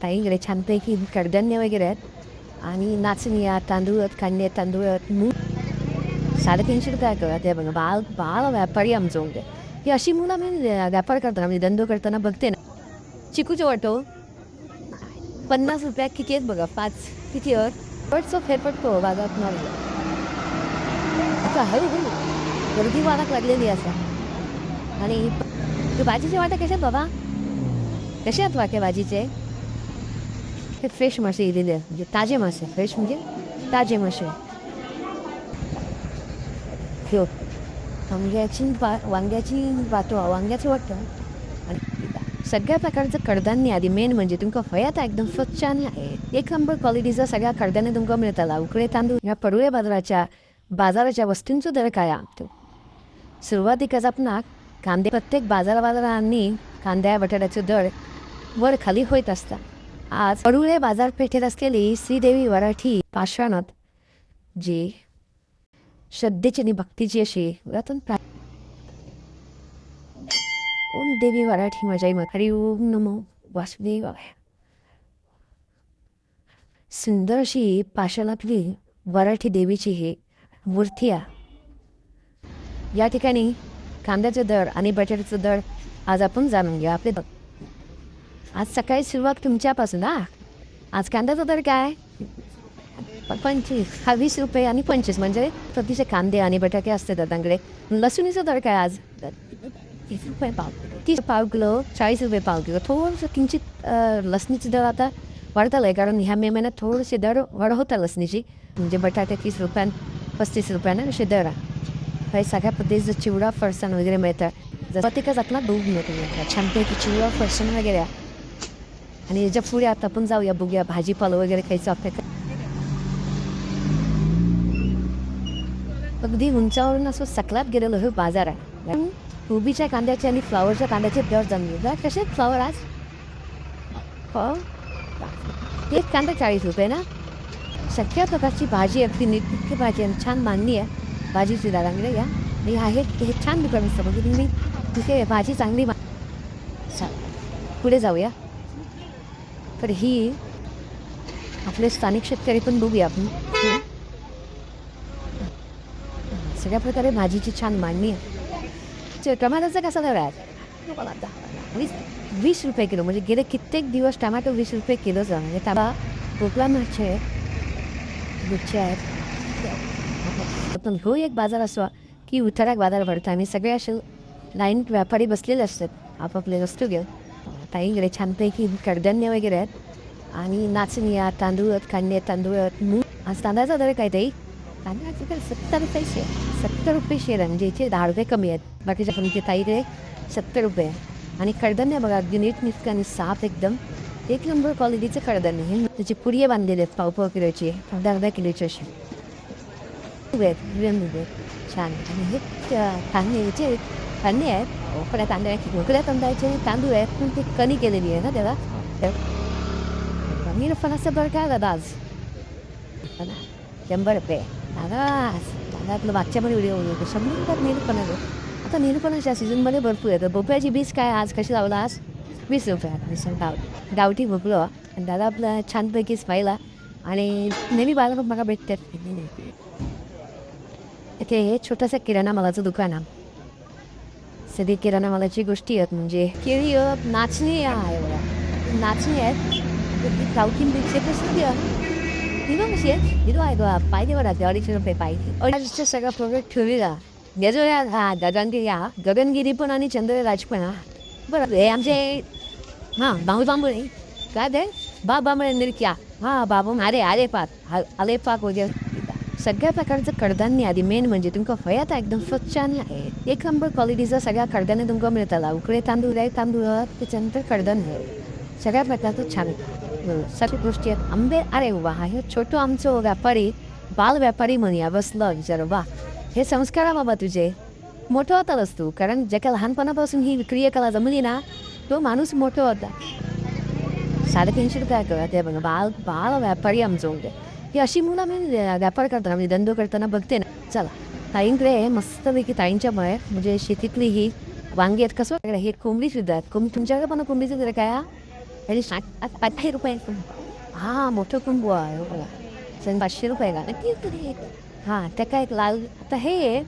काही इकडे छानपैकी कडधान्य वगैरे आहेत आणि नाचणी आहेत, तांदूळ आहेत, कांदे तांदूळ आहेत, मूग 350 रुपये कळत आहे बघा. बाळ बाळ व्यापारी आमचं म्हणजे ही अशी मुलं मी व्यापार करताना म्हणजे धंदो करताना बघते ना. चिकूचे वाटो 50 रुपया किती आहेत बघा, 5 किती आहेत पटचो फेरपटतो बाजारात मारलो आता हळूहळू गर्दी वाढत लागलेली असा. आणि तू भाजीचे वाटा कशा आहेत बाबा, कसे आहेत वाटे भाजीचे? हे फ्रेश मासे दिलेले आहेत म्हणजे ताजे मासे, फ्रेश म्हणजे ताजे मासे. हो वांग्याची वाटो वांग्याचं वाटतं. आणि सगळ्या प्रकारचं कडधान्य आधी मेन म्हणजे तुमका फयात एकदम स्वच्छ आणि एक नंबर क्वालिटीचा सगळ्या कडधान्य तुमका मिळताला. उकडे तांदूळ या पडुळे बाजाराच्या वस्तूंचं दर काय आहे सुरुवातीकच आपणाक कांदे प्रत्येक बाजारांनी कांद्या बटाट्याचं दर वर खाली होत असता. आज पडुळे बाजारपेठेत असलेली श्रीदेवी वराठी पाषाणात जी श्रद्धेची आणि भक्तीची अशी रतन ओम देवी वराठी मजाई हरी ओम नमो वासुदेवाय. सुंदर अशी पाषाणातली वराठी देवीची ही मूर्ती आहे. या ठिकाणी कांद्याचे दर आणि बटाट्याचं दर आज आपण जाणून घ्या. आपले आज सकाळी सुरुवात तुमच्यापासून आज कांद्याचा दर काय 20 रुपये आणि 25 म्हणजे प्रतिशे कांदे आणि बटाटे असते दादांकडे. लसूणीचा दर काय आज 30 रुपये पाव, 30 पाव किलो, 40 रुपये पाव किलो. थोडंसं किंचित लसणीचे दर आता वाढताल आहे कारण ह्या मे महिन्यात थोडेसे दर वाढ होता लसणीची. म्हणजे बटाटे 30 रुपयान 35 रुपयानं असे दर आहे. काही सगळ्या पद्धतीचं चिवडा फरसाण वगैरे मिळतात. जसं तिकच आपला दूध मिळतो छानपैकी चिवडा फरसाण वगैरे. आणि याच्या पुढे आता आपण जाऊया बघूया भाजीपाला वगैरे खायचं आपल्याकडे. अगदी उंचावरून असं सकलात गेलेलं हे बाजार आहे. कोबीच्या कांद्याचे आणि फ्लावरच्या कांद्याचे दर जाणून कसे फ्लावर आज हो एक कांदा 40 रुपये ना. सगळ्या प्रकारची भाजी अगदी नीटकी भाजी आणि छान मांडणी आहे भाजीची दादांकडे या. आणि आहे हे छान दुकान असतं म्हणजे तुम्ही तिथे भाजी चांगली पुढे जाऊया. तर ही आपले स्थानिक शेतकरी पण बघूया आपण. सगळ्या प्रकारे भाजीची छान मांडणी आहे. टमाटरचा कसा दर आहे 20 रुपये किलो. म्हणजे गेले कित्येक दिवस टमाटो 20 रुपये किलोचा. म्हणजे ताबा पोकला मागचे गुच्छे आहेत. पण हो एक बाजार असो की उताराक बाजार भरता आणि सगळे असे लाईन व्यापारी बसलेले असतात आपापले वस्तू घेऊन. काही इकडे छानपैकी कडधान्य वगैरे आहेत आणि नाचणी आहेत, तांदूळ आहेत, कांदे तांदूळ आहेत, मूग. आज तांदळाचा दर काय ताई तांदळाचे तर 70 रुपये शेर आहे. म्हणजे इथे 10 रुपये कमी आहेत. बाकीच्या पण ताईकडे 70 रुपये. आणि कडधान्य बघा अगदी नीट निटकं आणि साफ एकदम एक नंबर क्वालिटीचे कडधान्य. हे त्याचे पुडिये बांधलेले आहेत पाव किलोचे, अर्धा किलोचे असे छान. आणि हे याचे धान्य आहेत उकड्या तांदळाचे तांदूळ आहेत पण ते कणी केलेली आहे ना त्याला. निरफणाचं बरं काय दादा आज 100 रुपये दादा आपलं मागच्यामध्ये व्हिडिओ होतो 100 रुपयात निरफणाचं. आता निरफणाच्या सीझनमध्ये भरपूर येतं. भोपळ्याची बीज काय आज कशी लावला आज 20 रुपयात गावठी भोपळं. आणि दादा आपलं छानपैकी स्माईला आणि नेहमी बाजारात बघा भेटतात. इथे हे छोटंसं किराणा मालाचं दुकान आहे. सगळी किराणा मालाची गोष्टी आहेत म्हणजे केळी नाचणी आहे बघा. नाचणी आहेत गावठी मिरची कसं हिरो कशी आहे हिरो आहे का पाहिजे बघा 250 रुपये पाहिजे. सगळं प्रोडक्ट ठेवलेला याजो या गगनगिरी या गगनगिरी पण आणि चंद्रराज पण बरं. हे आमचे बांबू नाही काय ते बांबळे निरक्या बाबू अरे पाक वगैरे सगळ्या प्रकारचं कडधान्य आधी मेन म्हणजे तुमका फयात एकदम स्वच्छ आणि एक नंबर क्वालिटीचा सगळ्या कडधान्य तुमका मिळताला. उकडे तांदूळ आहे तांदूळ त्याच्यानंतर कडधान्य सगळ्या प्रकारचं छान सगळ्या गोष्टी आहेत. आंबे अरे वा हे छोटं आमचं व्यापारी बाल व्यापारी म्हणूया बसलं विचार वा हे संस्कार बाबा तुझे मोठं होताच तू. कारण ज्याच्या लहानपणापासून ही विक्रिया कला जमली ना तो माणूस मोठं होता. 350 रुपये कळत आहे बघा. बाळ व्यापारी आमचं म्हणजे ही अशी मुलं मी व्यापार करताना म्हणजे धंदो करताना बघते ना. चला ताईंकडे मस्तपैकी ताईंच्या मळे म्हणजे शेतीतली ही वांगी आहेत कसं हे कोंबडी सुद्धा आहेत. तुमच्याकडे पण कोंबडीचं जरा काय आणि 500 हां, मोठं कुंभू आहे बघा. जण 500 का नक्की. हां, त्या काय एक लाल आता हे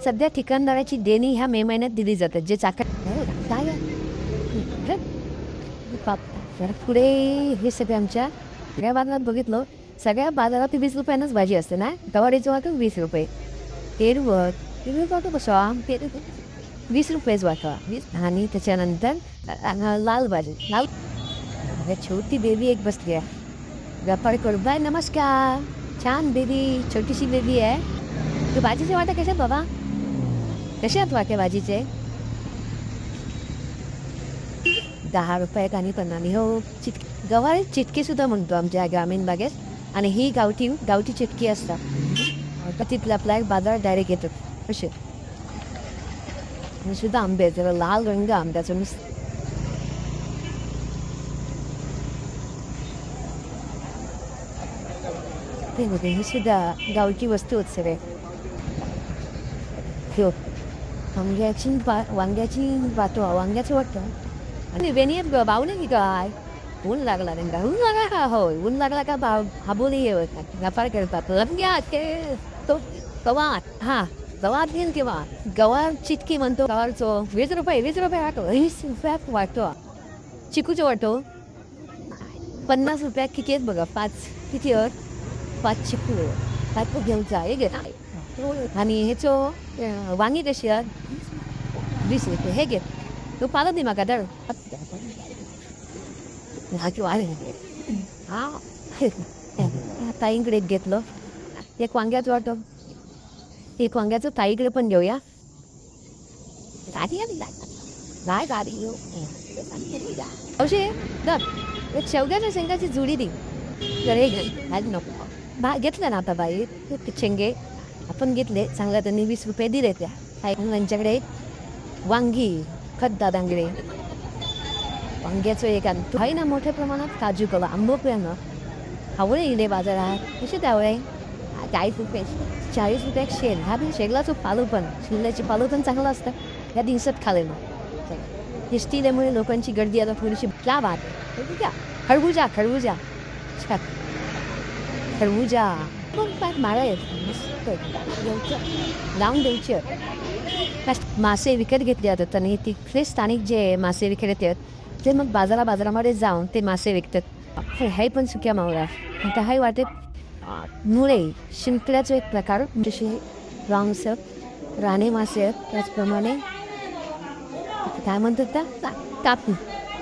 सध्या ठिकाणदाराची देणी ह्या मे महिन्यात दिली जातात. जे चाकण काय आहे? बाप जरा पुढे हे सगळे आमच्या सगळ्या बाजारात बघितलं, सगळ्या बाजारात 20 रुपयानंच भाजी असते ना. गवारीचं वाटं 20 रुपये. पेरूवर पेरू वाटो कसं पेरू 20 रुपयेच वाटा 20 आणि त्याच्यानंतर लाल भाजी लाल अरे छोटी बेबी एक बसली आहे. व्यापारी करू बाय नमस्कार. छान बेबी छोटीशी बेबी आहे. तू भाजीचे वाटे कसे बाबा कसे आहेत वाटे भाजीचे 10 रुपये आणि 50 हो. गवारी चिटकी सुद्धा म्हणतो आमच्या ग्रामीण भागेत. आणि ही गावठी चिटकी असतात. तिथलं आपला एक बाजार डायरेक्ट येतात असे. आणि सुद्धा आंबे जरा लाल रंग आंब्याचं नुसतं ते होते. ही सुद्धा गावठी वस्तू होत सगळे. हो वांग्याची वांग्याचं वाटतं. आणि वेणीत बावले की काय ऊन लागला त्यांना ऊन लागला का होय ऊन लागला का हाबोली हे होतात व्यापार करतात. घ्या ते तो गवार हां गवार घेईन किंवा गवार चिटकी म्हणतो गवारचो 20 रुपये वाटो 20 रुपयात वाटतो. चिकूचं वाटो 50 रुपयात किती आहेत बघा 5 किती आहेत 5 चिकू 5 घेऊचा हे घे. आणि ह्याचं वांगी कशी आहेत 20 रुपये हे घे. तू पालत नाही माका तर हा ताईंकडे एक घेतलं. एक वांग्याचं वाटो एक वांग्याचं ताईकडे पण घेऊया. नाही गाडी अवशे दर एक शेवग्याच्या शेंगाची जुडी दे जर हे घे नको घेतलं ना आता बाई शेंगे आपण घेतले चांगला त्यांनी 20 रुपये दिले त्या त्यांच्याकडे वांगी दादांकडे वांग्याचं एक आणतो आहे ना मोठ्या प्रमाणात. काजू कला आंबोप्यानं आवळे इले बाजारात कसे त्यावळे 40 रुपये 40 रुपये शेल. हा बी शेगलाचं पालू पण शिल्ल्याचे पालू पण चांगलं असतं. या दिवसात खाले मग एसटील्यामुळे लोकांची गर्दी आता थोडीशी क्या बात क्या खरबुजा मारा मस्त लावून द्यायचे. मासे विकत घेतले जातात आणि तिथले स्थानिक जे मासे विक्रेते आहेत ते मग बाजारामध्ये जाऊन ते मासे विकतात. हे पण सुक्या मावळा आता हे वाटते मुळे शिंपल्याचं एक प्रकार जसे रामसर राणे मासे आहेत त्याचप्रमाणे काय म्हणतात त्या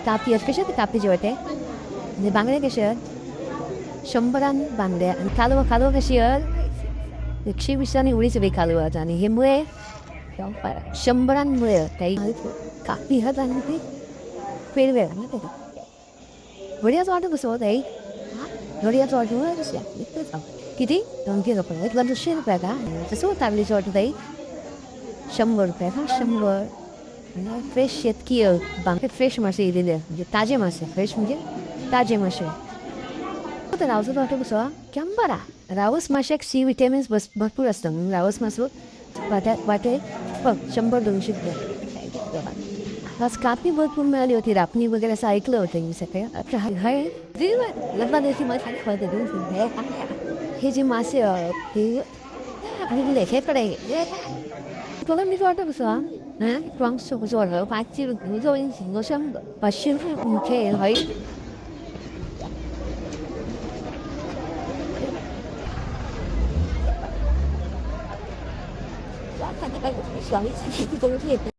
कापी आहेत कसे कापी जे वाटते म्हणजे बांगडे कसे आहेत 100 बांगडे आणि कालवा कशी आहेत 120 उडीच बी कालवा आणि हे मुळे 100 मुळे काही कापी आहेत आणि ते वेगवेगळ्या ना ते वडियाचं वाटं कसं होत आहे वडियाचं वाटं किती 200 रुपये 200 रुपये का तसं होतं आपलीचं वाटत आहे 100 रुपये का 100 आणि फ्रेश शेतकी बांगडे फ्रेश मासे दिलेले म्हणजे ताजे मासे फ्रेश म्हणजे ताजे मासे. तर रावचं वाटं कसं बरा रावस माशाक सी विटॅमिन्स भरपूर असतं म्हणून रावस मासं वाटे बघ 100-200 रुपये. आज कापणी भरपूर मिळाली होती रापणी वगैरे असं ऐकलं होतं मी सगळं. लग्नाची मासे हे जे मासे हे खेकडे तुला मी वाटतं कसं光把记录工作引擎都上把身份公开还小一次都是